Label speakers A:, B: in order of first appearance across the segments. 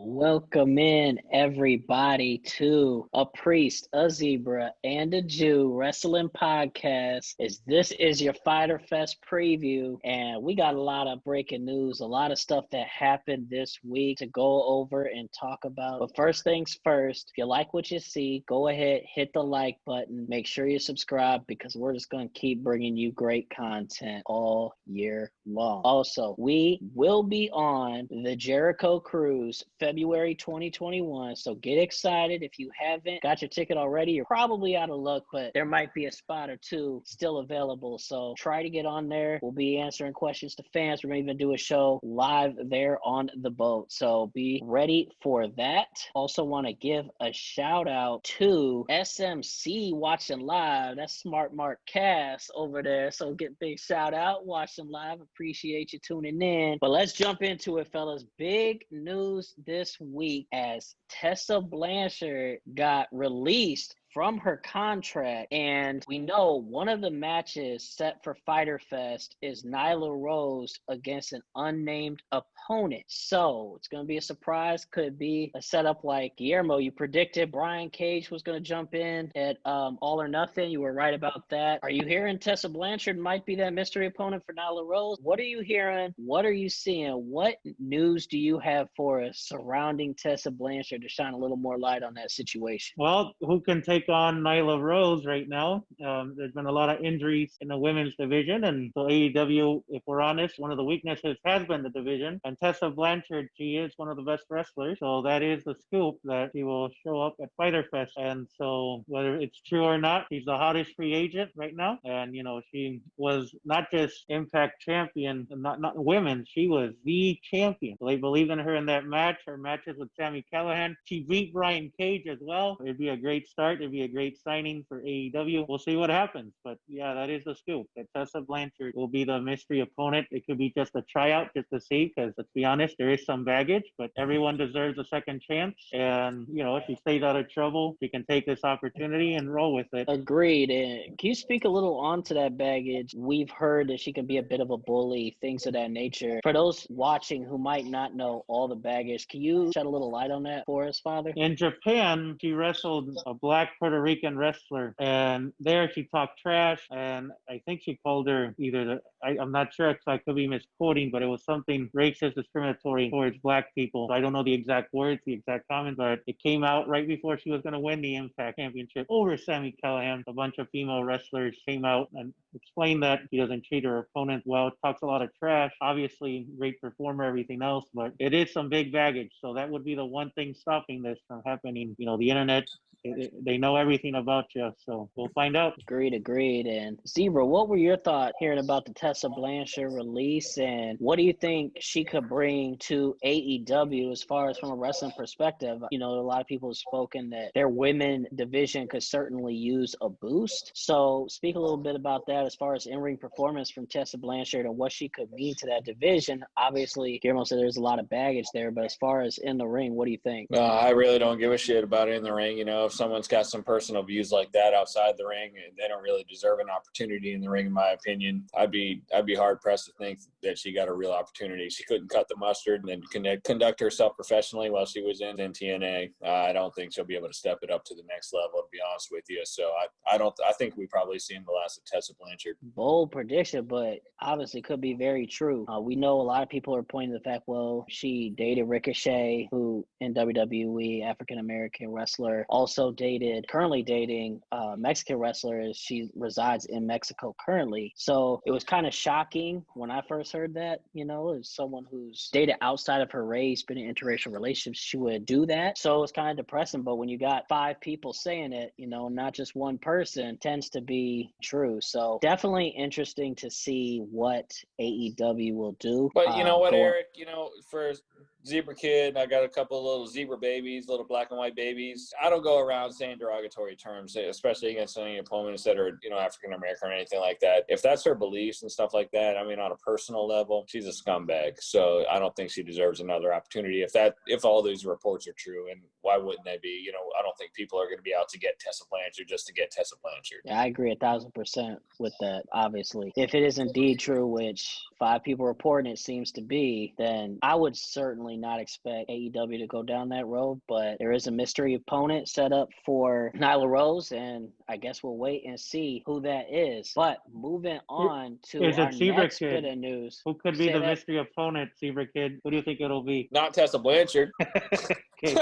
A: Welcome in everybody to A Priest, a Zebra, and a Jew Wrestling Podcast. This is your Fyter Fest preview, and we got a lot of breaking news, a lot of stuff that happened this week to go over and talk about. But first things first, if you like what you see, go ahead, hit the like button, make sure you subscribe because we're just going to keep bringing you great content all year long. Also, we will be on the Jericho Cruise February 2021, so get excited. If you haven't got your ticket already, you're probably out of luck, but there might be a spot or two still available, so try to get on there. We'll be answering questions to fans. We're going to even do a show live there on the boat, so be ready for that. Also want to give a shout out to SMC watching live. That's Smart Mark Cass over there, so get big shout out watching live. Appreciate you tuning in, but let's jump into it, fellas. Big news this week as Tessa Blanchard got released from her contract, and we know one of the matches set for Fyter Fest is Nyla Rose against an unnamed opponent. So it's going to be a surprise. Could be a setup like Guillermo. You predicted Brian Cage was going to jump in at All or Nothing. You were right about that. Are you hearing Tessa Blanchard might be that mystery opponent for Nyla Rose? What are you hearing? What are you seeing? What news do you have for us surrounding Tessa Blanchard to shine a little more light on that situation?
B: Well, who can take on Nyla Rose right now? There's been a lot of injuries in the women's division, and so AEW, if we're honest, one of the weaknesses has been the division. And Tessa Blanchard, she is one of the best wrestlers, so that is the scoop that she will show up at Fyter Fest. And so whether it's true or not, she's the hottest free agent right now. And she was not just Impact champion, not women, she was the champion. So they believe in her in that match. Her matches with Sami Callihan. She beat Brian Cage as well. It'd be a great start. It'd be a great signing for AEW. We'll see what happens. But yeah, that is the scoop. That Tessa Blanchard will be the mystery opponent. It could be just a tryout just to see, because let's be honest, there is some baggage, but everyone deserves a second chance. And, if she stays out of trouble, she can take this opportunity and roll with it.
A: Agreed. And can you speak a little onto that baggage? We've heard that she can be a bit of a bully, things of that nature. For those watching who might not know all the baggage, can you shed a little light on that for us, Father?
B: In Japan, she wrestled a black Puerto Rican wrestler, and there she talked trash, and I think she called her I'm not sure because I could be misquoting, but it was something racist, discriminatory towards black people. So I don't know the exact words, the exact comments, but it came out right before she was going to win the Impact Championship over Sami Callihan. A bunch of female wrestlers came out and explained that she doesn't treat her opponent well, talks a lot of trash, obviously great performer, everything else, but it is some big baggage. So that would be the one thing stopping this from happening. The internet, they know everything about you, so we'll find out.
A: Agreed. And Zebra, what were your thoughts hearing about the Tessa Blanchard release, and what do you think she could bring to AEW as far as from a wrestling perspective? A lot of people have spoken that their women division could certainly use a boost. So speak a little bit about that as far as in-ring performance from Tessa Blanchard and what she could mean to that division. Obviously, Guillermo said there's a lot of baggage there, but as far as in the ring, what do you think?
C: I really don't give a shit about it in the ring. If someone's got some personal views like that outside the ring, they don't really deserve an opportunity in the ring, in my opinion. I'd be hard pressed to think that she got a real opportunity. She couldn't cut the mustard and then conduct herself professionally while she was in TNA. I don't think she'll be able to step it up to the next level, to be honest with you. So I think we probably seen the last of Tessa Blanchard.
A: Bold prediction, but obviously could be very true. We know a lot of people are pointing to the fact, well, she dated Ricochet, who in WWE, African-American wrestler, also currently dating Mexican wrestler. She resides in Mexico currently. So it was kind of shocking when I first heard that, as someone who's dated outside of her race, been in interracial relationships, she would do that. So it's kind of depressing. But when you got 5 people saying it, not just one person, tends to be true. So definitely interesting to see what AEW will do.
C: But you know what, Eric, for Zebra Kid, I got a couple of little zebra babies, little black and white babies. I don't go around saying derogatory terms, especially against any opponents that are, African American or anything like that. If that's her beliefs and stuff like that, on a personal level, she's a scumbag. So I don't think she deserves another opportunity if all these reports are true. And why wouldn't they be? I don't think people are going to be out to get Tessa Blanchard just to get Tessa Blanchard.
A: Yeah, I agree 1,000% with that. Obviously, if it is indeed true, which 5 people reporting it seems to be, then I would certainly definitely not expect AEW to go down that road, but there is a mystery opponent set up for Nyla Rose, and I guess we'll wait and see who that is. But moving on to
B: Is
A: our
B: it Zebra
A: next
B: Kid?
A: bit of news.
B: Who could be
A: Say
B: the
A: that.
B: mystery opponent, Zebra Kid? Who do you think it'll be?
C: Not Tessa Blanchard.
B: Okay.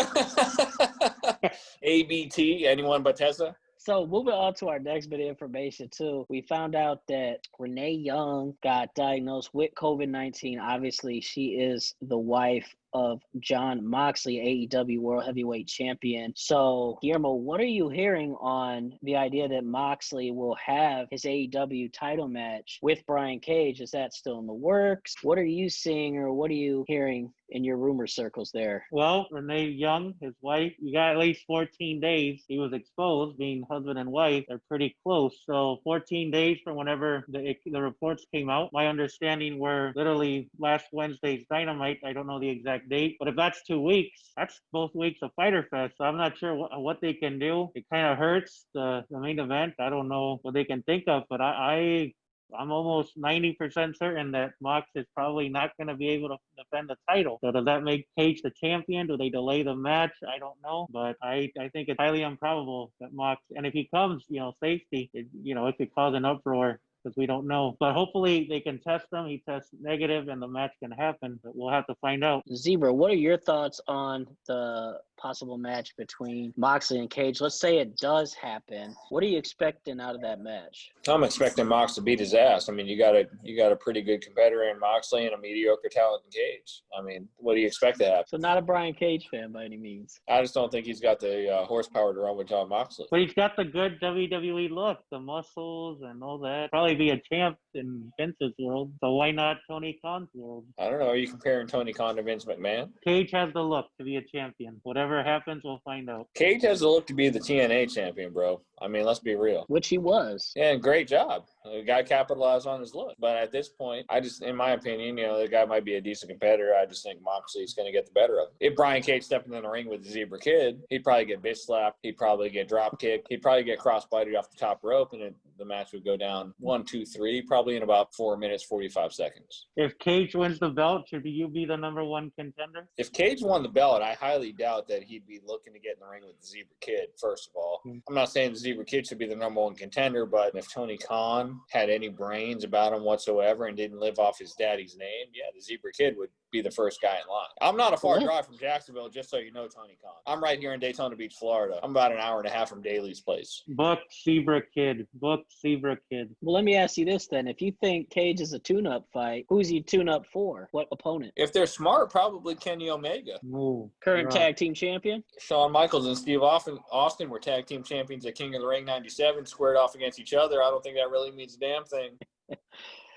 C: ABT, anyone but Tessa?
A: So moving on to our next bit of information too, we found out that Renee Young got diagnosed with COVID-19. Obviously, she is the wife of Jon Moxley, AEW World Heavyweight Champion. So, Guillermo, what are you hearing on the idea that Moxley will have his AEW title match with Brian Cage? Is that still in the works? What are you seeing, or what are you hearing in your rumor circles there?
B: Well, Renee Young, his wife, you got at least 14 days. He was exposed, being husband and wife. They're pretty close. So 14 days from whenever the reports came out. My understanding were literally last Wednesday's Dynamite. I don't know the exact date, but if that's 2 weeks, that's both weeks of FyterFest. Fest. So I'm not sure what they can do. It kind of hurts the main event. I don't know what they can think of, but I'm almost 90% certain that Mox is probably not going to be able to defend the title. So does that make Cage the champion? Do they delay the match? I don't know. But I think it's highly improbable that Mox, and if he comes, safety, it could cause an uproar, because we don't know. But hopefully they can test him. He tests negative and the match can happen, but we'll have to find out.
A: Zebra, what are your thoughts on the possible match between Moxley and Cage? Let's say it does happen. What are you expecting out of that match?
C: I'm expecting Mox to beat his ass. I mean, you got a pretty good competitor in Moxley and a mediocre talent in Cage. I mean, what do you expect to happen?
A: So not a Brian Cage fan by any means.
C: I just don't think he's got the horsepower to run with Jon Moxley.
B: But he's got the good WWE look, the muscles and all that. Probably be a champ in Vince's world. So why not Tony Khan's world?
C: I don't know. Are you comparing Tony Khan to Vince McMahon?
B: Cage has the look to be a champion. Whatever happens, we'll find out.
C: Cage has the look to be the TNA champion, bro. I mean, let's be real.
A: Which he was.
C: Yeah, and great job. The guy capitalized on his look. But at this point, in my opinion, the guy might be a decent competitor. I just think Moxley's going to get the better of him. If Brian Cage stepped in the ring with the Zebra Kid, he'd probably get bitch slapped. He'd probably get drop kicked. He'd probably get crossbodied off the top rope, and the match would go down 1, 2, 3, probably in about 4 minutes, 45 seconds.
B: If Cage wins the belt, should you be the number one contender?
C: If Cage won the belt, I highly doubt that he'd be looking to get in the ring with the Zebra Kid, first of all. I'm not saying the Zebra Kid should be the number one contender, but if Tony Khan had any brains about him whatsoever and didn't live off his daddy's name, yeah, the Zebra Kid would be the first guy in line. I'm not a far drive from Jacksonville, just so you know, Tony Khan. I'm right here in Daytona Beach, Florida. I'm about an hour and a half from Daly's place.
B: Book Zebra Kid. Book Zebra Kid.
A: Well, let me ask you this then. If you think Cage is a tune-up fight, who's he tune-up for? What opponent?
C: If they're smart, probably Kennyomega.
B: Ooh,
A: Current tag team champion?
C: Shawn Michaels and Steve Austin were tag team champions at King of the Ring 97, squared off against each other. I don't think that really means a damn thing.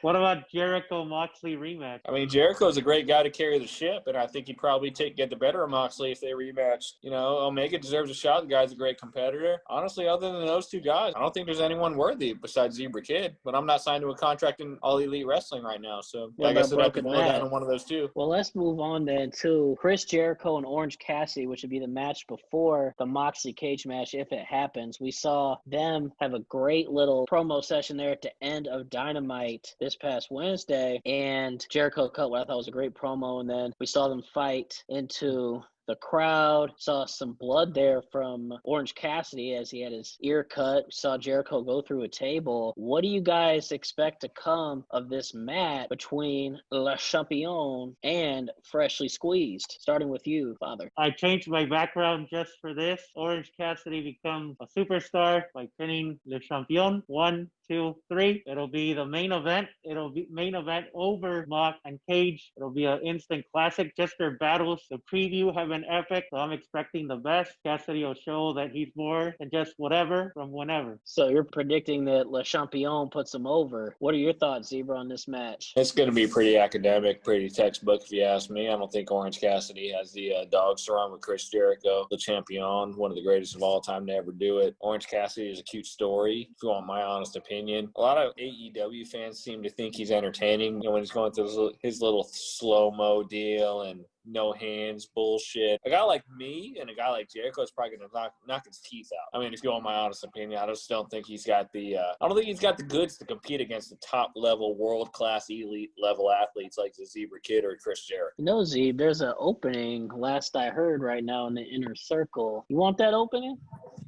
B: What about Jericho-Moxley rematch?
C: I mean, Jericho's a great guy to carry the ship, and I think he'd probably get the better of Moxley if they rematched. Omega deserves a shot. The guy's a great competitor. Honestly, other than those two guys, I don't think there's anyone worthy besides Zebra Kid. But I'm not signed to a contract in All Elite Wrestling right now, so I guess I'd have to go down to one of those two.
A: Well, let's move on then to Chris Jericho and Orange Cassidy, which would be the match before the Moxley Cage match if it happens. We saw them have a great little promo session there at the end of Dynamite this past Wednesday, and Jericho cut what I thought was a great promo, and then we saw them fight into the crowd. Saw some blood there from Orange Cassidy as he had his ear cut. Saw Jericho go through a table. What do you guys expect to come of this match between Le Champion and Freshly Squeezed? Starting with you, Father.
B: I changed my background just for this. Orange Cassidy becomes a superstar by pinning Le Champion. 1, 2, 3. It'll be the main event. It'll be main event over Mox and Cage. It'll be an instant classic. Just their battles. The preview have been epic, so I'm expecting the best. Cassidy will show that he's more than just whatever from whenever.
A: So you're predicting that Le Champion puts him over. What are your thoughts, Zebra, on this match?
C: It's going to be pretty academic, pretty textbook, if you ask me. I don't think Orange Cassidy has the dogs to run with Chris Jericho, the champion, one of the greatest of all time to ever do it. Orange Cassidy is a cute story, if you want my honest opinion. A lot of AEW fans seem to think he's entertaining when he's going through his little slow-mo deal and no hands bullshit. A guy like me and a guy like Jericho is probably going to knock his teeth out. I mean, if you want my honest opinion, I just don't think he's got the goods to compete against the top level, world class, elite level athletes like the Zebra Kid or Chris Jericho.
A: No, Zeb, there's an opening last I heard right now in the inner circle. You want that opening?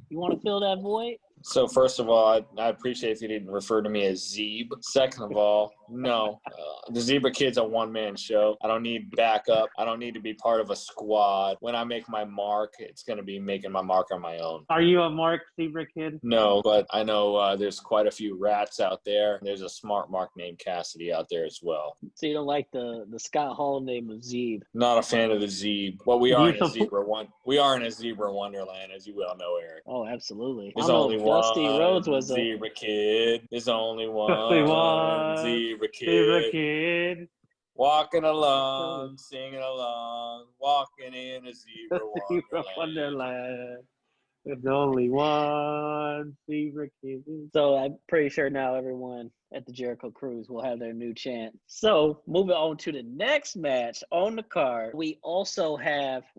A: You want to fill that void?
C: So first of all, I appreciate if you didn't refer to me as Zeb. Second of all, no, the Zebra Kid's a one-man show. I don't need backup. I don't need to be part of a squad. When I make my mark, it's going to be making my mark on my own.
B: Are you a mark, Zebra Kid?
C: No, but I know there's quite a few rats out there. There's a smart mark named Cassidy out there as well.
A: So you don't like the Scott Hall name of Zeb?
C: Not a fan of the Zeb. Well, we are in a zebra wonderland, as you well know, Eric.
A: Oh, absolutely.
C: There's only one
A: Dusty Rhodes was
C: Zebra Kid. There's only one Zebra Kid. Walking along, singing along, walking in a zebra wonderland.
B: There's only one Zebra Kid.
A: So I'm pretty sure now everyone at the Jericho Cruise will have their new chant. So moving on to the next match on the card, we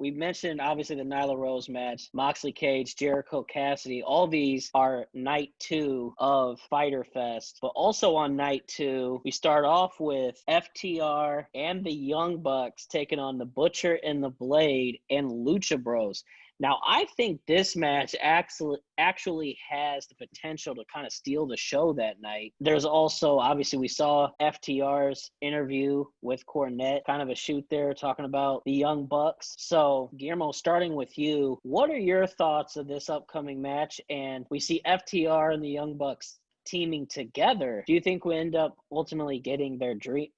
A: mentioned obviously the Nyla Rose match, Moxley Cage, Jericho Cassidy. All these are night 2 of Fyter Fest. But also on night 2, we start off with FTR and the Youngbucks taking on the Butcher and the Blade and Lucha Bros. Now, I think this match actually has the potential to kind of steal the show that night. There's also, obviously, we saw FTR's interview with Cornette, kind of a shoot there talking about the Young Bucks. So, Guillermo, starting with you, what are your thoughts of this upcoming match? And we see FTR and the Young Bucks teaming together. Do you think we end up ultimately getting their dream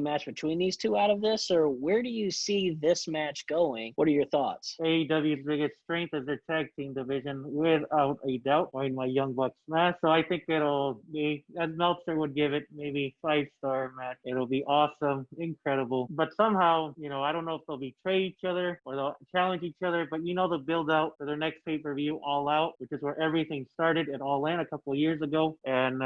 A: match between these two out of this, or where do you see this match going? What are your thoughts?
B: AEW's biggest strength is their tag team division, without a doubt, in my Young Bucks match. So I think it'll be, as Meltzer would give it, maybe 5-star match. It'll be awesome, incredible. But somehow, I don't know if they'll betray each other or they'll challenge each other, but the build out for their next pay-per-view, All Out, which is where everything started at All In a couple of years ago. And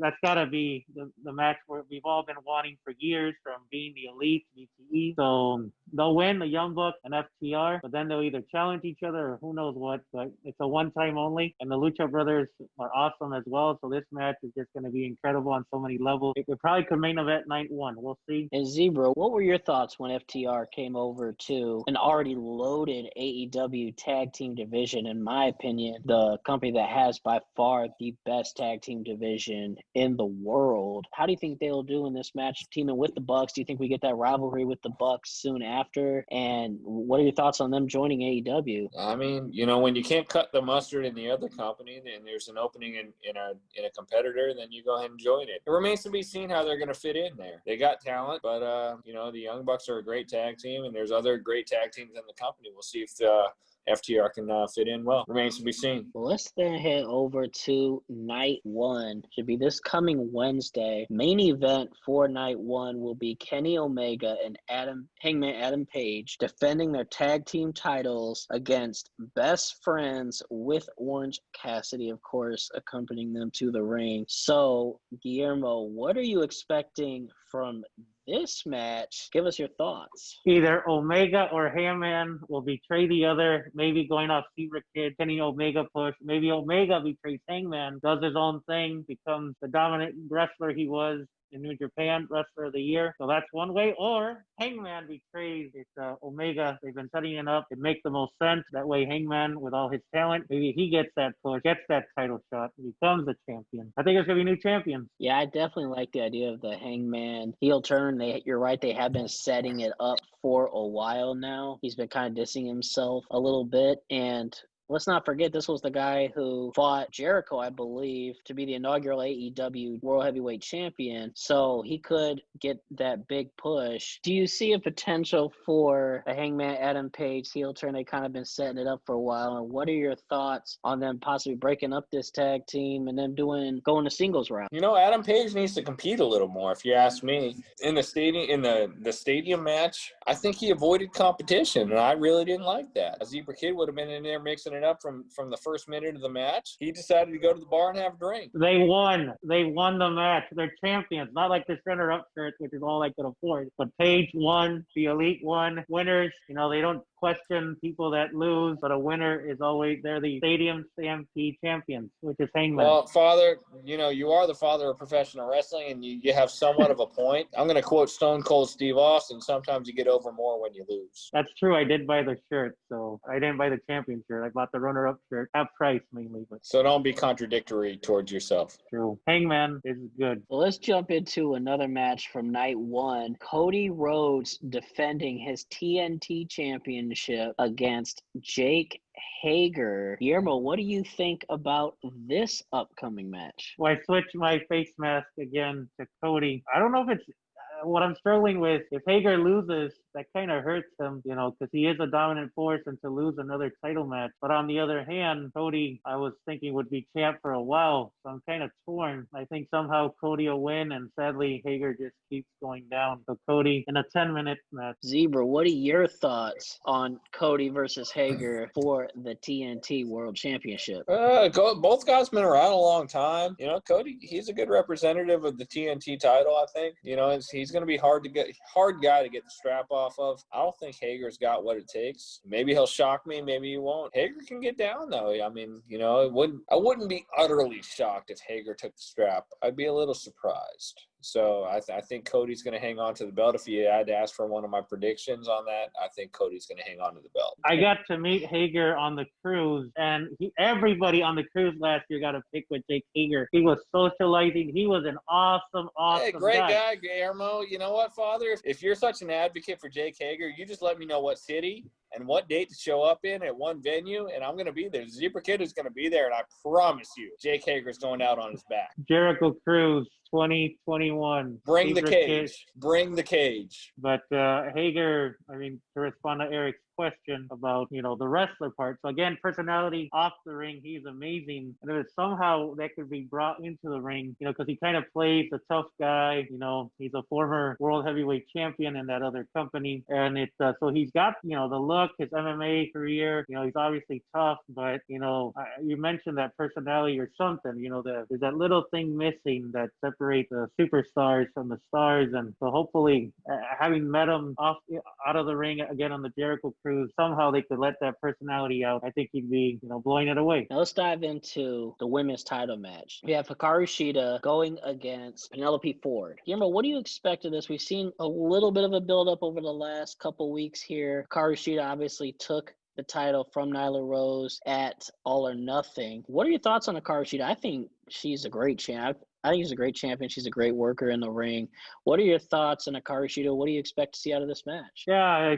B: that's got to be the match where we've all been wanting for years, from being the Elite, BTE. So they'll win, the Young Bucks and FTR, but then they'll either challenge each other or who knows what. But it's a one-time only. And the Lucha Brothers are awesome as well. So this match is just going to be incredible on so many levels. It probably could main event night 1. We'll see.
A: And Zebra, what were your thoughts when FTR came over to an already loaded AEW tag team division? In my opinion, the company that has by far the best tag team division in the world. How do you think they'll do in this match, teaming with the Bucks? Do you think we get that rivalry with the Bucks soon after? And what are your thoughts on them joining AEW?
C: I mean, when you can't cut the mustard in the other company and there's an opening in a competitor, then you go ahead and join it. It remains to be seen how they're going to fit in there. They got talent, but the Young Bucks are a great tag team, and there's other great tag teams in the company. We'll see if FTR can fit in well. Remains to be seen.
A: Well, let's then head over to night 1. Should be this coming Wednesday. Main event for night 1 will be Kenny Omega and Hangman Adam Page defending their tag team titles against Best Friends, with Orange Cassidy, of course, accompanying them to the ring. So, Guillermo, what are you expecting from this match? Give us your thoughts.
B: Either Omega or Hangman will betray the other, maybe going off Zebra Kid, Kenny Omega push. Maybe Omega betrays Hangman, does his own thing, becomes the dominant wrestler he was in New Japan, Wrestler of the Year. So that's one way. Or Hangman betrays Omega. They've been setting it up. It makes the most sense. That way Hangman, with all his talent, maybe he gets that push, gets that title shot, becomes the champion. I think there's going to be new champions.
A: Yeah, I definitely like the idea of the Hangman heel turn. You're right, they have been setting it up for a while now. He's been kind of dissing himself a little bit, and let's not forget, this was the guy who fought Jericho, I believe, to be the inaugural AEW World Heavyweight Champion. So he could get that big push. Do you see a potential for a Hangman Adam Page heel turn? They kind of been setting it up for a while. And what are your thoughts on them possibly breaking up this tag team and them going the singles route?
C: Adam Page needs to compete a little more, if you ask me. In the stadium match, I think he avoided competition, and I really didn't like that. Zebra Kid would have been in there mixing it up from the first minute of the match. He decided to go to the bar and have a drink.
B: They won. They won the match. They're champions. Not like the runner-up shirt, which is all I could afford. But Paige won. The Elite won. Winners, they don't question people that lose, but a winner is always, they're the Stadium Stampede champions, which is Hangman.
C: Well, Father, you are the father of professional wrestling, and you have somewhat of a point. I'm going to quote Stone Cold Steve Austin, sometimes you get over more when you lose.
B: That's true. I did buy the shirt, so I didn't buy the champion shirt. I bought the runner-up shirt, half price mainly. But
C: so don't be contradictory towards yourself.
B: True. Hangman is good.
A: Well, let's jump into another match from night one. Cody Rhodes defending his TNT championship against Jake Hager. Guillermo, what do you think about this upcoming match?
B: Well, I switched my face mask again to Cody. I don't know if it's what I'm struggling with. If Hager loses, that kind of hurts him, because he is a dominant force, and to lose another title match. But on the other hand, Cody, I was thinking, would be champ for a while, so I'm kind of torn. I think somehow Cody will win, and sadly, Hager just keeps going down. So Cody in a 10-minute match.
A: Zebra, what are your thoughts on Cody versus Hager for the TNT World Championship?
C: Both guys been around a long time. Cody, he's a good representative of the TNT title, I think. He's going to be hard guy to get the strap off of. I don't think Hager's got what it takes. Maybe he'll shock me, maybe he won't. Hager can get down though. I mean, I wouldn't be utterly shocked if Hager took the strap. I'd be a little surprised. So I think Cody's going to hang on to the belt. If you had to ask for one of my predictions on that, I think Cody's going to hang on to the belt.
B: I got to meet Hager on the cruise, and everybody on the cruise last year got a pic with Jake Hager. He was socializing. He was an awesome
C: great guy, Guillermo. You know what, Father? If you're such an advocate for Jake Hager, you just let me know what city and what date to show up in at one venue, and I'm going to be there. Zebra Kid is going to be there, and I promise you, Jake Hager's going out on his back.
B: Jericho Cruise 2021.
C: Bring the cage. Bring the cage.
B: But Hager, to respond to Eric's question about, the wrestler part. So again, personality off the ring, he's amazing. And if somehow that could be brought into the ring, because he kind of plays a tough guy, he's a former world heavyweight champion in that other company. And so he's got, the look, his MMA career, he's obviously tough, but, you mentioned that personality or something, there's that little thing missing that separates the superstars from the stars. And so hopefully having met him out of the ring again on the Jericho Cruise, somehow they could let that personality out. I think he'd be, blowing it away.
A: Now let's dive into the women's title match. We have Hikaru Shida going against Penelope Ford. Guillermo, what do you expect of this? We've seen a little bit of a build-up over the last couple weeks here. Hikaru Shida obviously took the title from Nyla Rose at All or Nothing. What are your thoughts on Hikaru Shida? I think she's a great champ. I think she's a great champion. She's a great worker in the ring. What are your thoughts on Hikaru Shida? What do you expect to see out of this match?
B: Yeah,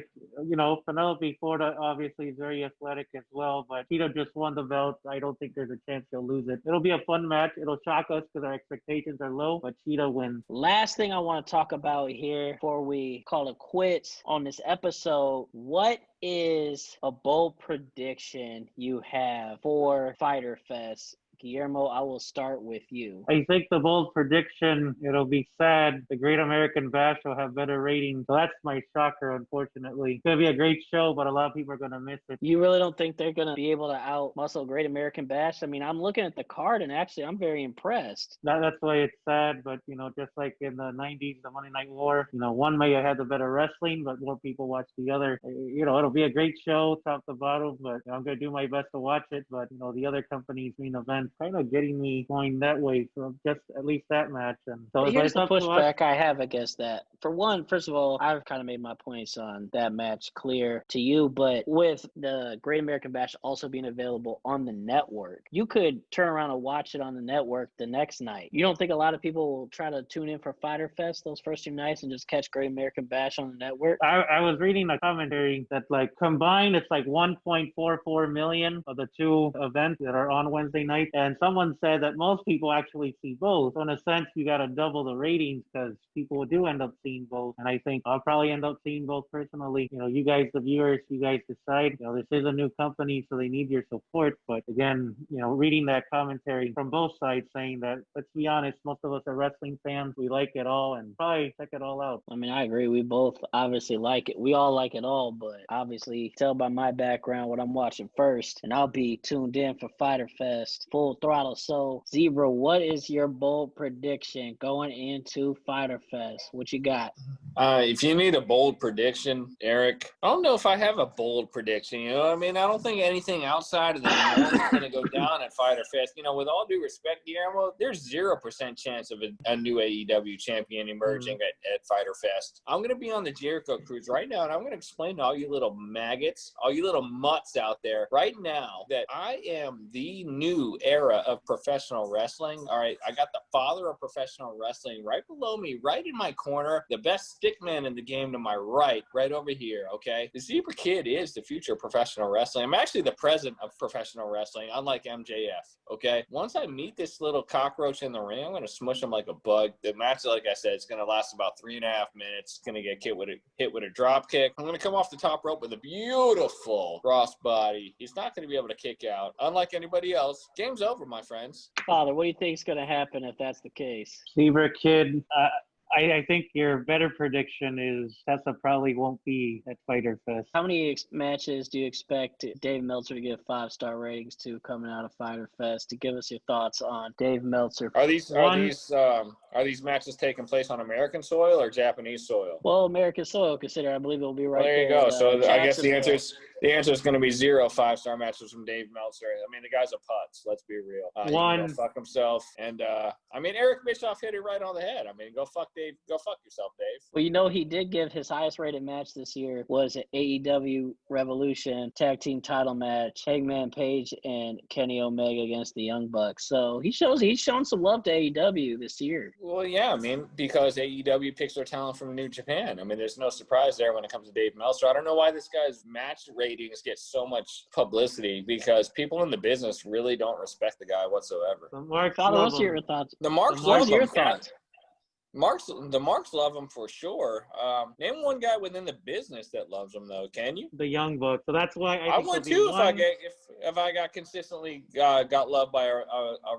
B: Penelope Ford obviously is very athletic as well, but Shida just won the belt. I don't think there's a chance she'll lose it. It'll be a fun match. It'll shock us because our expectations are low, but Shida wins.
A: Last thing I want to talk about here before we call it quits on this episode, what is a bold prediction you have for Fyter Fest? Guillermo, I will start with you.
B: I think the bold prediction, it'll be sad. The Great American Bash will have better ratings. So that's my shocker, unfortunately. It's going to be a great show, but a lot of people are going to miss it.
A: You really don't think they're going to be able to out-muscle Great American Bash? I'm looking at the card, and actually, I'm very impressed.
B: That's why it's sad, but, just like in the 90s, the Monday Night War, one may have had the better wrestling, but more people watch the other. It'll be a great show, top to bottom, but I'm going to do my best to watch it. But, the other companies' main event kind of getting me going that way for just at least that match. And so
A: here's the pushback I have against that. For one, first of all, I've kind of made my points on that match clear to you, but with the Great American Bash also being available on the network, you could turn around and watch it on the network the next night. You don't think a lot of people will try to tune in for Fyter Fest those first 2 nights and just catch Great American Bash on the network?
B: I was reading a commentary that combined it's 1.44 million of the 2 events that are on Wednesday night. And someone said that most people actually see both. So in a sense, you got to double the ratings because people do end up seeing both. And I think I'll probably end up seeing both personally. You guys, the viewers, you guys decide. This is a new company, so they need your support. But again, reading that commentary from both sides saying that, let's be honest, most of us are wrestling fans. We like it all and probably check it all out.
A: I mean, I agree. We both obviously like it. We all like it all, but obviously tell by my background what I'm watching first, and I'll be tuned in for Fyter Fest full throttle. So, Zebra, what is your bold prediction going into Fyter Fest? What you got?
C: If you need a bold prediction, Eric, I don't know if I have a bold prediction. You know what I mean? I don't think anything outside of the norm is going to go down at Fyter Fest. With all due respect, Guillermo, there's 0% chance of a new AEW champion emerging at Fyter Fest. I'm going to be on the Jericho cruise right now, and I'm going to explain to all you little maggots, all you little mutts out there right now that I am the new era of professional wrestling. All right, I got the father of professional wrestling right below me, right in my corner, the best stick man in the game to my right over here, okay? The Zebra Kid is the future of professional wrestling. I'm actually the president of professional wrestling, unlike MJF, okay? Once I meet this little cockroach in the ring, I'm going to smush him like a bug. The match, like I said, is going to last about 3.5 minutes. It's going to get hit with a drop kick. I'm going to come off the top rope with a beautiful crossbody. He's not going to be able to kick out. Unlike anybody else, game's over, my friends.
A: Father, what do you think is going to happen if that's the case?
B: Zebra Kid, I think your better prediction is Tessa probably won't be at Fyter Fest.
A: How many matches do you expect Dave Meltzer to give 5-star ratings to coming out of Fyter Fest? To give us your thoughts on Dave Meltzer.
C: Are these matches taking place on American soil or Japanese soil?
A: Well, American soil, consider. I believe it'll be right
C: there.
A: There
C: you go. So I guess the answer is going to be 0 5-star matches from Dave Meltzer. I mean, the guy's a putz. Let's be real. He can go fuck himself. And Eric Bischoff hit it right on the head. I mean, go fuck Dave. Go fuck yourself, Dave.
A: Well, he did give his highest rated match this year was an AEW Revolution tag team title match. Hangman Page and Kennyomega against the Youngbucks. So he's shown some love to AEW this year.
C: Well, yeah, because AEW picks their talent from New Japan. There's no surprise there when it comes to Dave Meltzer. I don't know why this guy's match ratings get so much publicity because people in the business really don't respect the guy whatsoever.
A: What's your thoughts?
C: The Marks love him. The Marks love him for sure. Name one guy within the business that loves him, though. Can you?
B: The Youngbucks. So that's why
C: I would too if I got consistently got loved by a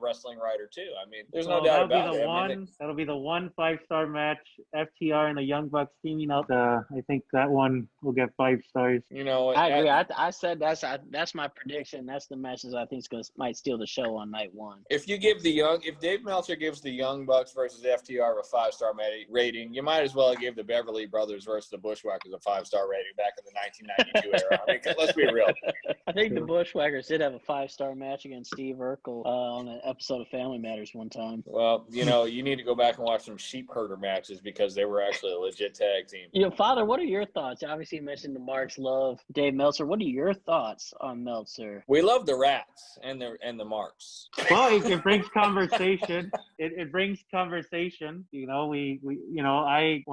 C: wrestling writer too. There's no doubt about it.
B: That'll be the one 5-star match. FTR and the Youngbucks teaming up. I think that one will get 5 stars.
A: I agree. I said that's my prediction. That's the matches I think might steal the show on night one.
C: If Dave Meltzer gives the Youngbucks versus FTR a 5-star rating, you might as well give the Beverly Brothers versus the Bushwhackers a 5-star rating back in the 1992 era. Let's be real.
A: I think the Bushwhackers did have a 5-star match against Steve Urkel on an episode of Family Matters one time.
C: Well, you need to go back and watch some sheep herder matches because they were actually a legit tag team.
A: Father, what are your thoughts? Obviously, you mentioned the Marks love Dave Meltzer. What are your thoughts on Meltzer?
C: We love the Rats and the Marks.
B: Well, it brings conversation. It brings conversation. When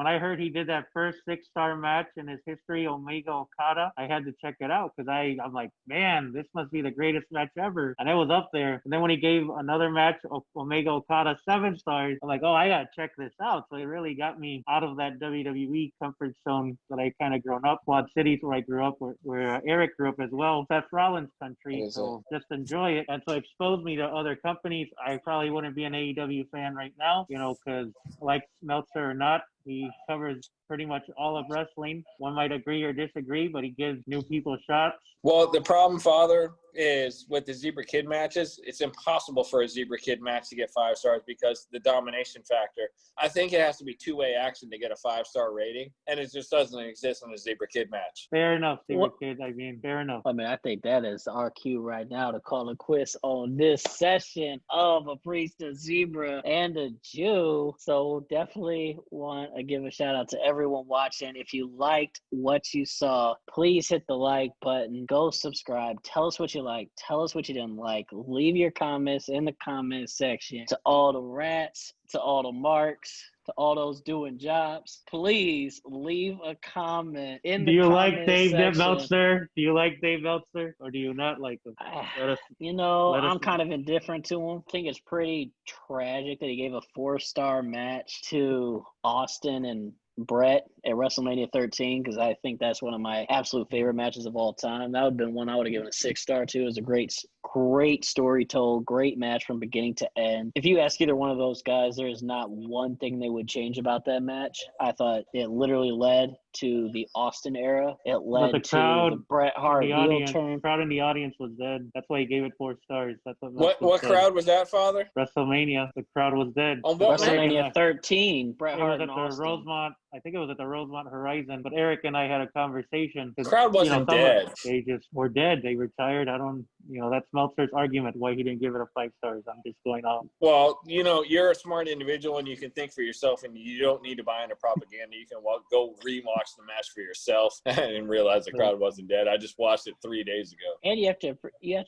B: I heard he did that first 6-star match in his history, Omega Okada, I had to check it out because I'm like, man, this must be the greatest match ever. And it was up there. And then when he gave another match, Omega Okada 7 stars, I'm like, oh, I got to check this out. So it really got me out of that WWE comfort zone that I kind of grown up. Quad Cities, where I grew up, where Eric grew up as well. Seth Rollins country. So just enjoy it. And so it exposed me to other companies. I probably wouldn't be an AEW fan right now, because like Meltzer or not, he covers pretty much all of wrestling. One might agree or disagree, but he gives new people shots.
C: Well, the problem, Father, is with the Zebra Kid matches, it's impossible for a Zebra Kid match to get 5 stars because the domination factor. I think it has to be two-way action to get a 5-star rating, and it just doesn't exist in a Zebra Kid match.
B: Fair enough, Zebra Kid. Fair enough.
A: I think that is our cue right now to call it quits on this session of A Priest, a Zebra, and a Jew. So definitely want to give a shout out to everyone watching. If you liked what you saw, please hit the like button. Go subscribe. Tell us what you like. Tell us what you didn't like. Leave your comments in the comment section. To all the Rats, to all the Marks, to all those doing jobs, please leave a comment in the
B: Do you
A: comment
B: like Dave
A: section.
B: Meltzer? Do you like Dave Meltzer, or do you not like him?
A: I'm kind of indifferent to him. I think it's pretty tragic that he gave a 4-star match to Austin and Brett at WrestleMania 13, because I think that's one of my absolute favorite matches of all time. That would have been one I would have given a 6-star to. It was a great story told, great match from beginning to end. If you ask either one of those guys, there is not one thing they would change about that match. I thought it literally led to the Austin era. It led to the Bret Hart heel turn.
B: The crowd in the audience was dead. That's why he gave it 4 stars. That's
C: what crowd was that, Father?
B: WrestleMania. The crowd was dead.
C: On what
A: WrestleMania 13, Bret Hart and Austin.
B: Rosemont. I think it was at the Rosemont Horizon, but Eric and I had a conversation.
C: The crowd wasn't dead.
B: They just were dead. They retired. That's Meltzer's argument why he didn't give it a 5 stars. I'm just going off.
C: Well, you're a smart individual and you can think for yourself, and you don't need to buy into propaganda. You can go rewatch the match for yourself and realize the crowd wasn't dead. I just watched it 3 days ago.
A: And you have to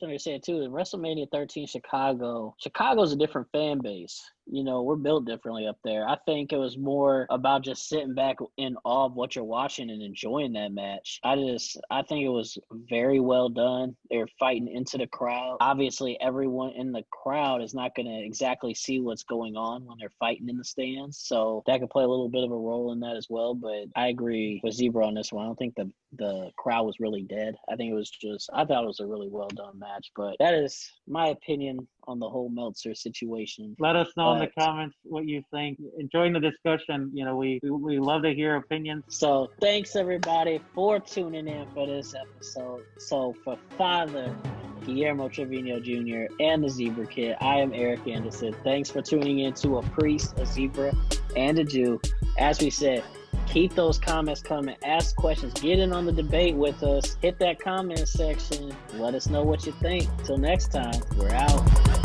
A: understand too, in WrestleMania 13 Chicago's a different fan base. We're built differently up there. I think it was more about just sitting back in awe of what you're watching and enjoying that match. I think it was very well done. They're fighting into the crowd. Obviously, everyone in the crowd is not going to exactly see what's going on when they're fighting in the stands. So that could play a little bit of a role in that as well. But I agree with Zebra on this one. I don't think the crowd was really dead. I thought it was a really well done match. But that is my opinion on the whole Meltzer situation.
B: Let us know in the comments what you think. Enjoying the discussion. We love to hear opinions.
A: So thanks everybody for tuning in for this episode. So for Father Guillermo Trevino Jr. and the Zebra Kid, I am Eric Anderson. Thanks for tuning in to a priest, a zebra, and a Jew. As we said, keep those comments coming. Ask questions. Get in on the debate with us. Hit that comment section. Let us know what you think. Till next time, we're out.